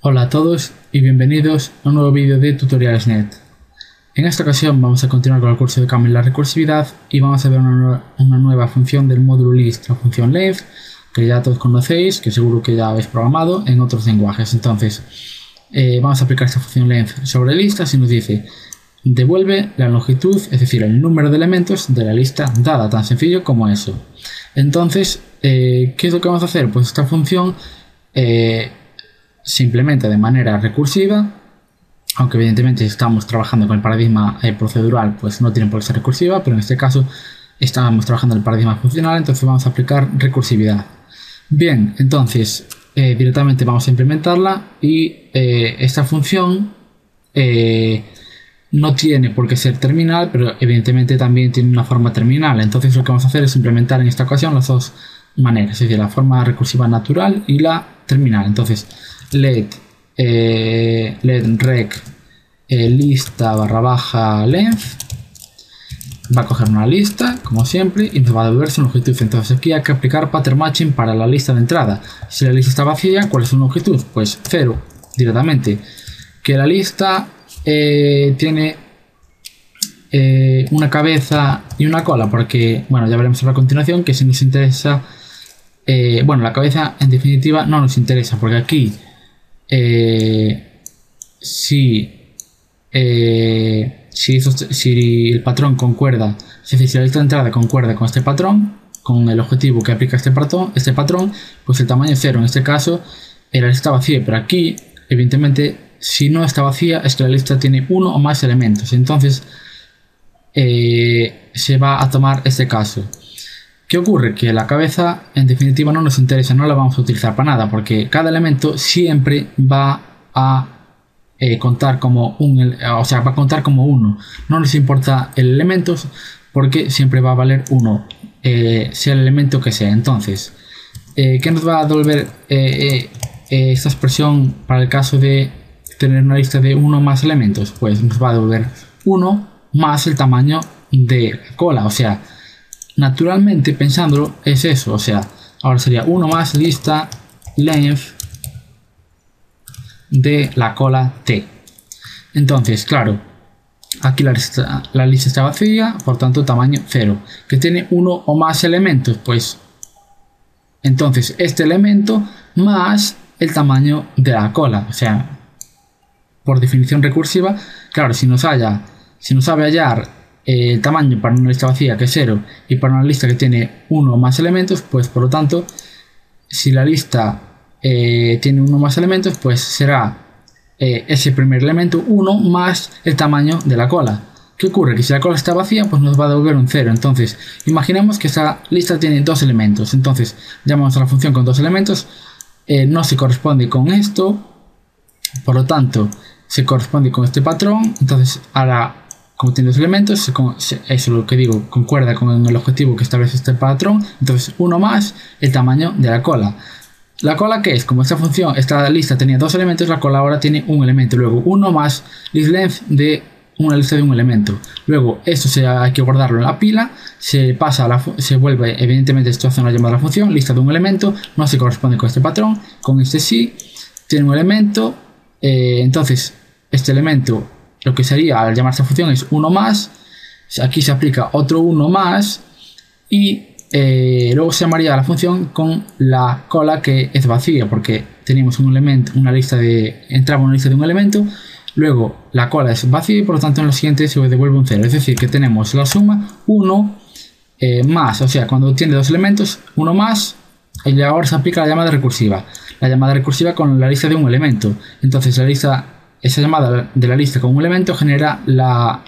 Hola a todos y bienvenidos a un nuevo vídeo de Tutoriales.net. En esta ocasión vamos a continuar con el curso de cambio en la recursividad y vamos a ver una nueva función del módulo list, la función length, que ya todos conocéis, que seguro que ya habéis programado en otros lenguajes. Entonces, vamos a aplicar esta función length sobre listas y nos dice devuelve la longitud, es decir, el número de elementos de la lista dada, tan sencillo como eso. Entonces, ¿qué es lo que vamos a hacer? Pues esta función se implementa de manera recursiva, aunque evidentemente si estamos trabajando con el paradigma procedural pues no tiene por qué ser recursiva, pero en este caso estamos trabajando en el paradigma funcional, entonces vamos a aplicar recursividad. Bien, entonces directamente vamos a implementarla y esta función no tiene por qué ser terminal, pero evidentemente también tiene una forma terminal. Entonces lo que vamos a hacer es implementar en esta ocasión las dos maneras, es decir, la forma recursiva natural y la terminal. Entonces let rec lista / length va a coger una lista como siempre y nos va a devolver su longitud. Entonces aquí hay que aplicar pattern matching para la lista de entrada. Si la lista está vacía, ¿cuál es su longitud? Pues 0 directamente. Que la lista tiene una cabeza y una cola, porque bueno, ya veremos a continuación que si nos interesa, bueno, la cabeza en definitiva no nos interesa, porque aquí si el patrón concuerda, es decir, si la lista de entrada concuerda con este patrón, con el objetivo que aplica este patrón, pues el tamaño es 0. En este caso la lista está vacía, pero aquí evidentemente si no está vacía es que la lista tiene uno o más elementos. Entonces se va a tomar este caso. ¿Qué ocurre? Que la cabeza en definitiva no nos interesa, no la vamos a utilizar para nada, porque cada elemento siempre va a contar como va a contar como uno. No nos importa el elemento porque siempre va a valer uno, sea el elemento que sea. Entonces, ¿qué nos va a devolver esta expresión para el caso de tener una lista de uno o más elementos? Pues nos va a devolver 1 más el tamaño de la cola, o sea, naturalmente pensándolo es eso, o sea, ahora sería 1 más lista length de la cola t. Entonces, claro, aquí la lista está vacía, por tanto tamaño 0. Que tiene uno o más elementos, pues entonces este elemento más el tamaño de la cola, o sea, por definición recursiva, claro, si nos sabe hallar el tamaño para una lista vacía que es 0 y para una lista que tiene uno o más elementos, pues por lo tanto si la lista tiene uno o más elementos, pues será ese primer elemento 1 más el tamaño de la cola. ¿Qué ocurre? Que si la cola está vacía, pues nos va a devolver un 0. Entonces imaginemos que esta lista tiene dos elementos, entonces llamamos a la función con dos elementos, no se corresponde con esto, por lo tanto se corresponde con este patrón. Entonces ahora, como tiene dos elementos, eso es lo que digo, concuerda con el objetivo que establece este patrón. Entonces 1 más el tamaño de la cola. ¿La cola qué es? Como esta lista tenía dos elementos, la cola ahora tiene un elemento. Luego 1 más list length de una lista de un elemento. Luego esto hay que guardarlo en la pila, se vuelve, evidentemente esto hace una llamada a la función, lista de un elemento, no se corresponde con este patrón, con este sí, tiene un elemento, entonces este elemento, lo que sería al llamar esta función es 1 más, aquí se aplica otro 1 más y luego se llamaría la función con la cola que es vacía, porque teníamos un elemento, entraba una lista de un elemento, luego la cola es vacía y por lo tanto en lo siguiente se devuelve un 0, es decir que tenemos la suma 1 más, o sea, cuando tiene dos elementos, 1 más, y ahora se aplica la llamada recursiva con la lista de un elemento. Entonces esa llamada de la lista con un elemento genera la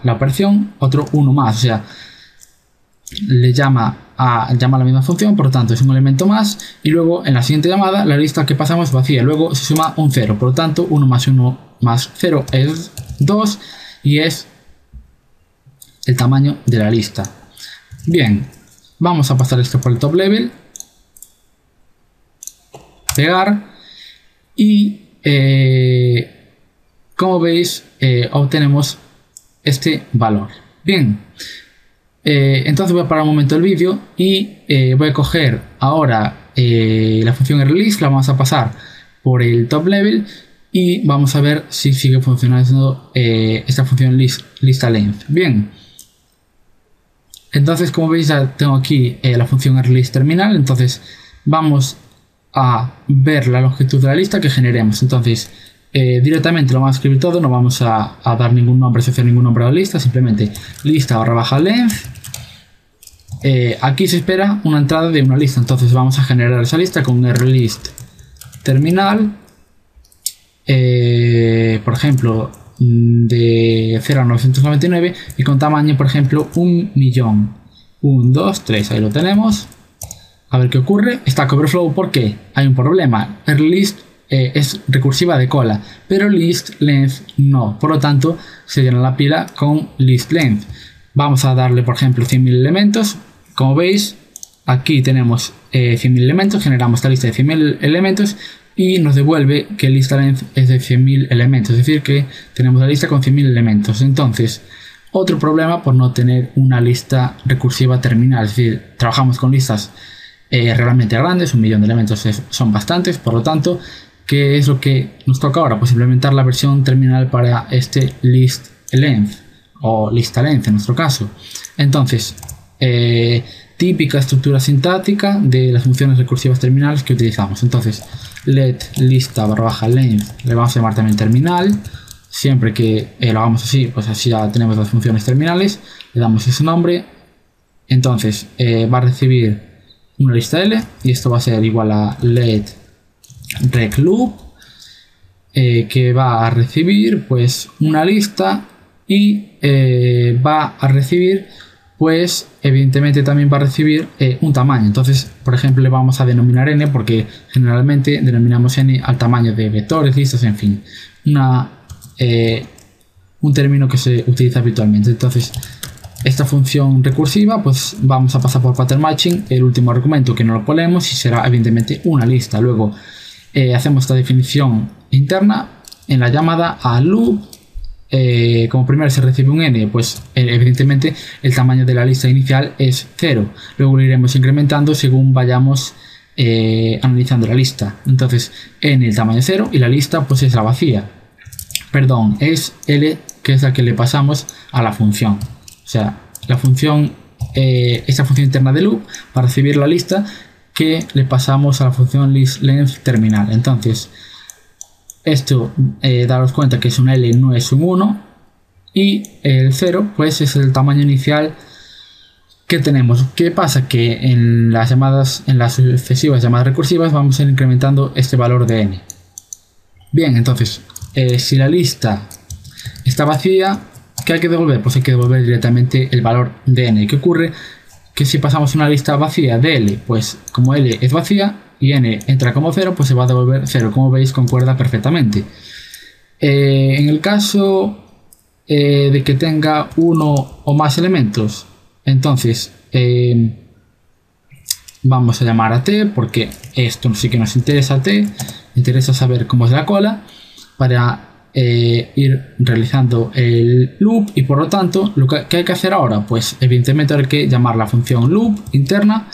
operación otro 1 más, o sea, llama a la misma función, por lo tanto es un elemento más, y luego en la siguiente llamada la lista que pasamos es vacía, luego se suma un 0, por lo tanto 1 más 1 más 0 es 2 y es el tamaño de la lista. Bien, vamos a pasar esto por el top level, pegar y como veis obtenemos este valor. Bien, entonces voy a parar un momento el vídeo y voy a coger ahora la función release, la vamos a pasar por el top level y vamos a ver si sigue funcionando esta función lista length. Bien, entonces como veis ya tengo aquí la función arrayList terminal. Entonces vamos a ver la longitud de la lista que generemos. Entonces directamente lo vamos a escribir todo, no vamos a dar ningún nombre, asociar ningún nombre a la lista, simplemente lista_length. Aquí se espera una entrada de una lista, entonces vamos a generar esa lista con arrayList terminal, por ejemplo de 0 a 999 y con tamaño, por ejemplo, 1.000.000. 1, 2, 3, ahí lo tenemos. A ver qué ocurre. Stack Overflow, ¿por qué? Hay un problema. arrayList es recursiva de cola, pero list length no. Por lo tanto, se llena la pila con list length. Vamos a darle, por ejemplo, 100.000 elementos. Como veis, aquí tenemos 100.000 elementos. Generamos esta lista de 100.000 elementos y nos devuelve que lista length es de 100.000 elementos. Es decir, que tenemos la lista con 100.000 elementos. Entonces, otro problema por no tener una lista recursiva terminal. Es decir, trabajamos con listas realmente grandes, 1.000.000 de elementos son bastantes. Por lo tanto, ¿qué es lo que nos toca ahora? Pues implementar la versión terminal para este list length o lista length en nuestro caso. Entonces, típica estructura sintáctica de las funciones recursivas terminales que utilizamos. Entonces, let lista_length le vamos a llamar también terminal. Siempre que lo hagamos así, pues así ya tenemos las funciones terminales. Le damos ese nombre. Entonces, va a recibir una lista L y esto va a ser igual a let recloop, que va a recibir pues una lista y va a recibir pues evidentemente también va a recibir un tamaño. Entonces, por ejemplo, le vamos a denominar n porque generalmente denominamos n al tamaño de vectores, listas, en fin, un término que se utiliza habitualmente. Entonces, esta función recursiva, pues vamos a pasar por pattern matching el último argumento que no lo ponemos y será evidentemente una lista. Luego hacemos esta definición interna en la llamada a loop. Como primero se recibe un n, pues evidentemente el tamaño de la lista inicial es 0. Luego lo iremos incrementando según vayamos analizando la lista. Entonces n el tamaño 0 y la lista pues es la vacía. Perdón, es L, que es la que le pasamos a la función. O sea, la función, esta función interna de loop va a recibir la lista que le pasamos a la función listLength terminal. Entonces, esto, daros cuenta que es un L, no es un 1. Y el 0, pues es el tamaño inicial que tenemos. ¿Qué pasa? Que en las sucesivas llamadas recursivas vamos a ir incrementando este valor de n. Bien, entonces, si la lista está vacía, ¿qué hay que devolver? Pues hay que devolver directamente el valor de n. ¿Qué ocurre? Que si pasamos una lista vacía de L, pues como L es vacía y n entra como 0, pues se va a devolver 0. Como veis, concuerda perfectamente. En el caso de que tenga uno o más elementos, entonces vamos a llamar a t, porque esto sí que nos interesa a t. Interesa saber cómo es la cola para ir realizando el loop, y por lo tanto lo que hay que hacer ahora, pues evidentemente hay que llamar la función loop interna.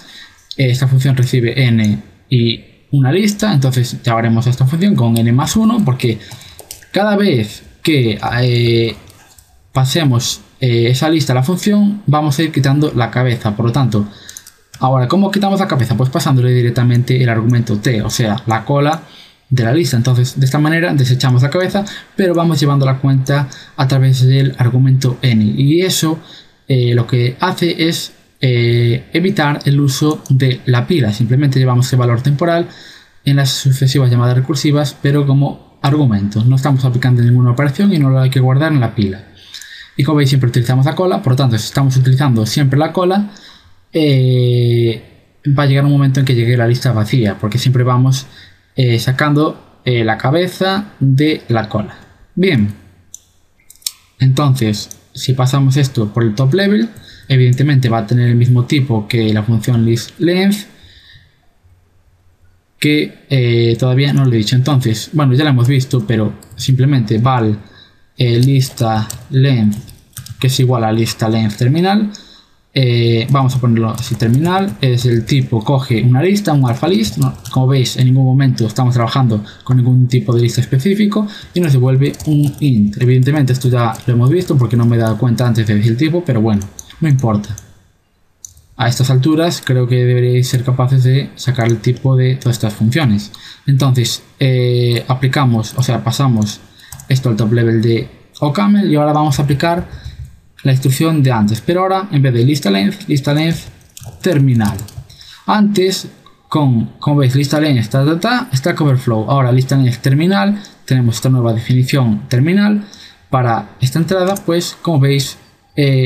Esta función recibe n y una lista, entonces llamaremos a esta función con n más 1, porque cada vez que pasemos esa lista a la función vamos a ir quitando la cabeza. Por lo tanto, ahora, ¿cómo quitamos la cabeza? Pues pasándole directamente el argumento t, o sea, la cola de la lista. Entonces, de esta manera desechamos la cabeza, pero vamos llevando la cuenta a través del argumento n, y eso lo que hace es evitar el uso de la pila. Simplemente llevamos ese valor temporal en las sucesivas llamadas recursivas, pero como argumento. No estamos aplicando ninguna operación y no lo hay que guardar en la pila. Y como veis, siempre utilizamos la cola. Por lo tanto, si estamos utilizando siempre la cola, va a llegar un momento en que llegue la lista vacía, porque siempre vamos sacando la cabeza de la cola. Bien, entonces si pasamos esto por el top level, evidentemente va a tener el mismo tipo que la función listLength, que todavía no lo he dicho. Entonces, bueno, ya lo hemos visto, pero simplemente val lista length, que es igual a lista length terminal. vamos a ponerlo así, terminal, es el tipo, coge una lista, un alpha list, ¿no? Como veis en ningún momento estamos trabajando con ningún tipo de lista específico y nos devuelve un int. Evidentemente esto ya lo hemos visto porque no me he dado cuenta antes de decir el tipo, pero bueno, no importa. A estas alturas creo que deberíais ser capaces de sacar el tipo de todas estas funciones. Entonces aplicamos, o sea, pasamos esto al top level de OCaml y ahora vamos a aplicar la instrucción de antes, pero ahora en vez de lista length terminal. Antes como veis, lista length stack overflow, ahora lista length terminal, tenemos esta nueva definición terminal para esta entrada, pues como veis,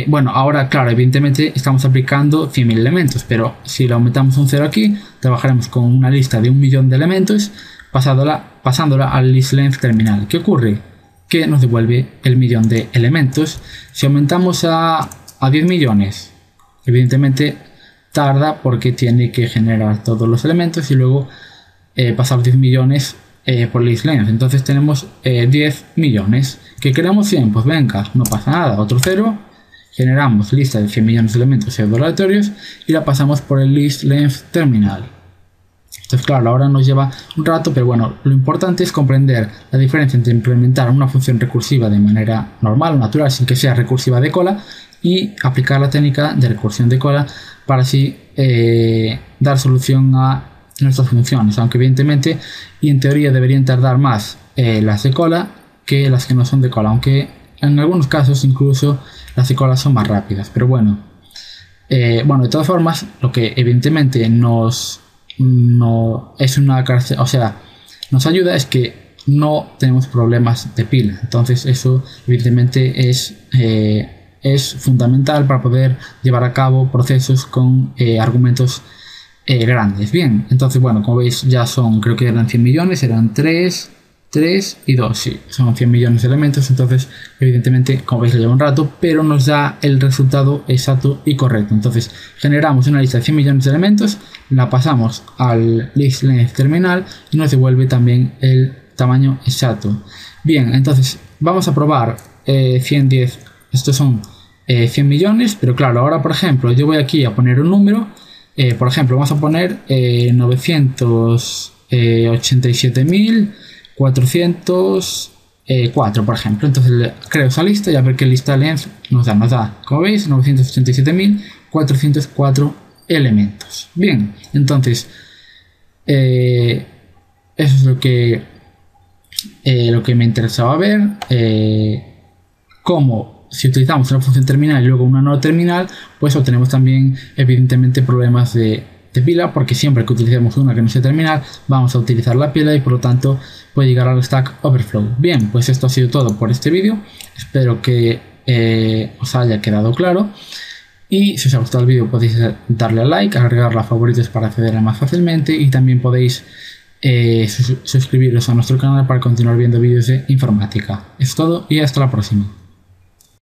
bueno, ahora claro, evidentemente estamos aplicando 100.000 elementos, pero si le aumentamos un 0 aquí, trabajaremos con una lista de 1.000.000 de elementos, pasándola al list length terminal. ¿Qué ocurre? Que nos devuelve el 1.000.000 de elementos. Si aumentamos a 10 millones, evidentemente tarda porque tiene que generar todos los elementos y luego pasar 10 millones por list length. Entonces tenemos 10 millones. ¿Que queremos 100? Pues venga, no pasa nada, otro 0. Generamos lista de 100 millones de elementos pseudo-aleatorios y la pasamos por el list length terminal. Entonces claro, ahora nos lleva un rato, pero bueno, lo importante es comprender la diferencia entre implementar una función recursiva de manera normal o natural sin que sea recursiva de cola y aplicar la técnica de recursión de cola para así dar solución a nuestras funciones, aunque evidentemente y en teoría deberían tardar más las de cola que las que no son de cola, aunque en algunos casos incluso las de cola son más rápidas, pero bueno, de todas formas lo que evidentemente nos ayuda es que no tenemos problemas de pila. Entonces eso evidentemente es fundamental para poder llevar a cabo procesos con argumentos grandes. Bien, entonces bueno, como veis ya son, creo que eran 100 millones, eran 3 y 2, sí, son 100 millones de elementos. Entonces evidentemente, como veis, lleva un rato, pero nos da el resultado exacto y correcto. Entonces generamos una lista de 100 millones de elementos, la pasamos al list length terminal y nos devuelve también el tamaño exacto. Bien, entonces vamos a probar 110, estos son 100 millones, pero claro, ahora por ejemplo yo voy aquí a poner un número, por ejemplo vamos a poner 987.404, por ejemplo. Entonces creo esa lista y a ver qué lista length nos da, como veis, 987.404 elementos. Bien, entonces eso es lo que me interesaba ver, cómo si utilizamos una función terminal y luego una no terminal, pues obtenemos también evidentemente problemas de pila, porque siempre que utilicemos una que no sea terminal vamos a utilizar la pila y por lo tanto puede llegar al stack overflow. Bien, pues esto ha sido todo por este vídeo, espero que os haya quedado claro y si os ha gustado el vídeo podéis darle a like, agregarlo a favoritos para acceder a más fácilmente y también podéis suscribiros a nuestro canal para continuar viendo vídeos de informática. Es todo y hasta la próxima.